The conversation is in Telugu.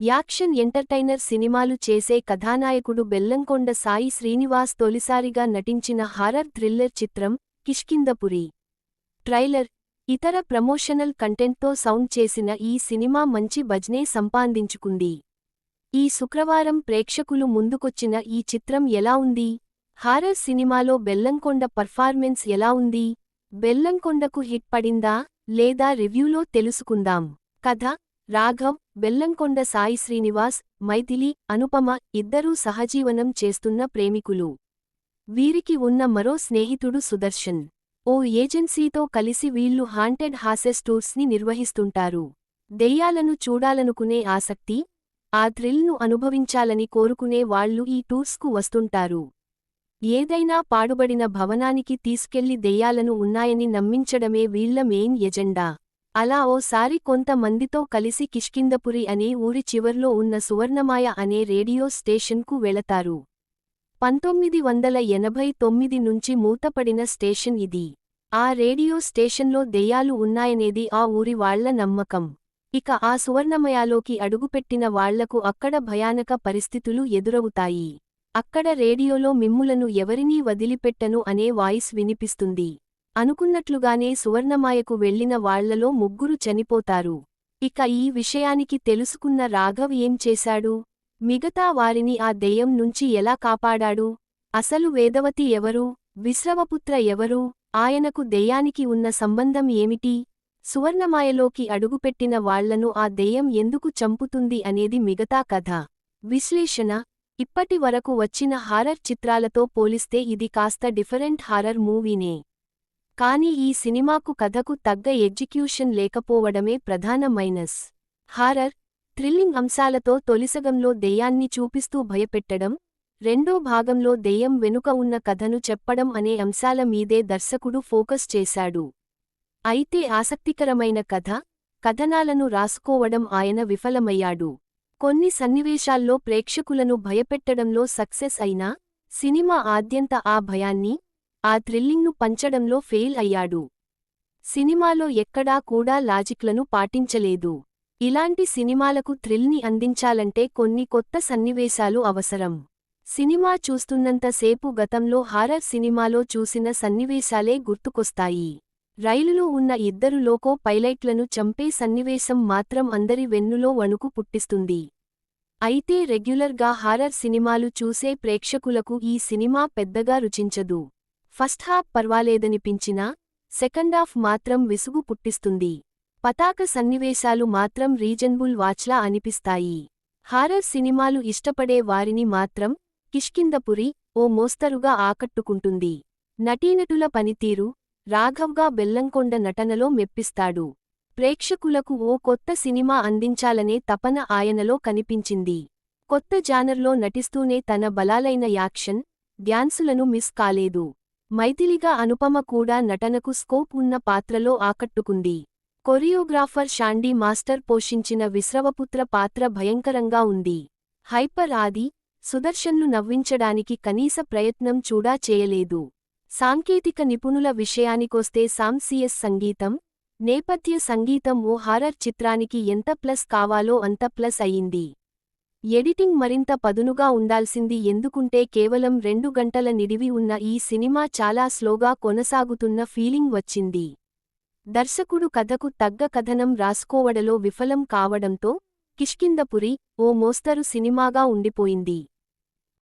యాక్షన్ ఎంటర్టైనర్ సినిమాలు చేసే కథానాయకుడు బెల్లంకొండ సాయి శ్రీనివాస్ తొలిసారిగా నటించిన హారర్ థ్రిల్లర్ చిత్రం కిష్కింధపురి. ట్రైలర్, ఇతర ప్రమోషనల్ కంటెంట్తో సౌండ్ చేసిన ఈ సినిమా మంచి బజ్నే సంపాదించుకుంది. ఈ శుక్రవారం ప్రేక్షకులు ముందుకొచ్చిన ఈ చిత్రం ఎలా ఉంది? హారర్ సినిమాలో బెల్లంకొండ పర్ఫార్మెన్స్ ఎలా ఉంది? బెల్లంకొండకు హిట్ పడిందా లేదా రివ్యూలో తెలుసుకుందాం. కథ: రాఘవ్, బెల్లంకొండ సాయి శ్రీనివాస్, మైథిలి, అనుపమ ఇద్దరూ సహజీవనం చేస్తున్న ప్రేమికులు. వీరికి ఉన్న మరో స్నేహితుడు సుదర్శన్. ఓ ఏజెన్సీతో కలిసి వీళ్లు హాంటెడ్ హాసెస్ టూర్స్ని నిర్వహిస్తుంటారు. దెయ్యాలను చూడాలనుకునే ఆసక్తి, ఆ థ్రిల్ను అనుభవించాలని కోరుకునే వాళ్లు ఈ టూర్స్కు వస్తుంటారు. ఏదైనా పాడుబడిన భవనానికి తీసుకెళ్లి దెయ్యాలను ఉన్నాయని నమ్మించడమే వీళ్ల మెయిన్ ఎజెండా. అలా ఓసారి కొంత మందితో కలిసి కిష్కింధపురి అనే ఊరి చివర్లో ఉన్న సువర్ణమాయ అనే రేడియో స్టేషన్కు వెళతారు. 1989 నుంచి మూతపడిన స్టేషన్ ఇది. ఆ రేడియో స్టేషన్లో దెయ్యాలు ఉన్నాయనేది ఆ ఊరి వాళ్ల నమ్మకం. ఇక ఆ సువర్ణమయాలోకి అడుగుపెట్టిన వాళ్లకు అక్కడ భయానక పరిస్థితులు ఎదురవుతాయి. అక్కడ రేడియోలో మిమ్ములను ఎవరినీ వదిలిపెట్టను అనే వాయిస్ వినిపిస్తుంది. అనుకున్నట్లుగానే సువర్ణమాయకు వెళ్లిన వాళ్లలో ముగ్గురు చనిపోతారు. ఇక ఈ విషయానికి తెలుసుకున్న రాఘవ్ ఏం చేశాడు? మిగతా వారిని ఆ దెయ్యం నుంచి ఎలా కాపాడాడు? అసలు వేదవతి ఎవరు? విశ్రవపుత్ర ఎవరు? ఆయనకు దెయ్యానికి ఉన్న సంబంధం ఏమిటి? సువర్ణమాయలోకి అడుగుపెట్టిన వాళ్లను ఆ దెయ్యం ఎందుకు చంపుతుంది అనేది మిగతా కథ. విశ్లేషణ: ఇప్పటి వరకు వచ్చిన హారర్ చిత్రాలతో పోలిస్తే ఇది కాస్త డిఫరెంట్ హారర్ మూవీనే. కానీ ఈ సినిమాకు కథకు తగ్గ ఎగ్జిక్యూషన్ లేకపోవడమే ప్రధాన మైనస్. హారర్, థ్రిల్లింగ్ అంశాలతో తొలిసగంలో దెయ్యాన్ని చూపిస్తూ భయపెట్టడం, రెండో భాగంలో దెయ్యం వెనుక ఉన్న కథను చెప్పడం అనే అంశాల మీదే దర్శకుడు ఫోకస్ చేశాడు. అయితే ఆసక్తికరమైన కథ, కథనాలను రాసుకోవడం ఆయన విఫలమయ్యాడు. కొన్ని సన్నివేశాల్లో ప్రేక్షకులను భయపెట్టడంలో సక్సెస్ అయినా, సినిమా ఆద్యంత ఆ భయాన్ని, ఆ థ్రిల్లింగ్ను పంచడంలో ఫెయిల్ అయ్యాడు. సినిమాలో ఎక్కడా కూడా లాజిక్లను పాటించలేదు. ఇలాంటి సినిమాలకు థ్రిల్ని అందించాలంటే కొన్ని కొత్త సన్నివేశాలు అవసరం. సినిమా చూస్తున్నంత సేపు గతంలో హారర్ సినిమాలో చూసిన సన్నివేశాలే గుర్తుకొస్తాయి. రైలులో ఉన్న ఇద్దరు లోకో పైలట్లను చంపే సన్నివేశం మాత్రం అందరి వెన్నులో వణుకు పుట్టిస్తుంది. అయితే రెగ్యులర్గా హారర్ సినిమాలు చూసే ప్రేక్షకులకు ఈ సినిమా పెద్దగా రుచించదు. ఫస్ట్ హాఫ్ పర్వాలేదనిపించినా, సెకండాఫ్ మాత్రం విసుగు పుట్టిస్తుంది. పతాక సన్నివేశాలు మాత్రం రీజనబుల్ వాచ్లా అనిపిస్తాయి. హారర్ సినిమాలు ఇష్టపడే వారిని మాత్రం కిష్కింధపురి ఓ మోస్తరుగా ఆకట్టుకుంటుంది. నటీనటుల పనితీరు, రాఘవ్గా బెల్లంకొండ నటనలో మెప్పిస్తాడు. ప్రేక్షకులకు ఓ కొత్త సినిమా అందించాలనే తపన ఆయనలో కనిపించింది. కొత్త జానర్లో నటిస్తూనే తన బలాలైన యాక్షన్, డ్యాన్సులను మిస్ కాలేదు. మైథిలిగా అనుపమ కూడా నటనకు స్కోప్ ఉన్న పాత్రలో ఆకట్టుకుంది. కొరియోగ్రాఫర్ షాండీ మాస్టర్ పోషించిన విశ్రవపుత్ర పాత్ర భయంకరంగా ఉంది. హైపర్ ఆది, సుదర్శన్లు నవ్వించడానికి కనీస ప్రయత్నం చూడా చేయలేదు. సాంకేతిక నిపుణుల విషయానికొస్తే సామ్ సంగీతం, నేపథ్య సంగీతం ఓ హారర్ చిత్రానికి ఎంత ప్లస్ కావాలో అంత ప్లస్ అయింది. ఎడిటింగ్ మరింత పదునుగా ఉండాల్సింది ఎందుకుంటే కేవలం 2 గంటల నిడివి ఉన్న ఈ సినిమా చాలా స్లోగా కొనసాగుతున్న ఫీలింగ్ వచ్చింది. దర్శకుడు కథకు తగ్గ కథనం రాసుకోవడలో విఫలం కావడంతో కిష్కింధపురి ఓ మోస్తరు సినిమాగా ఉండిపోయింది.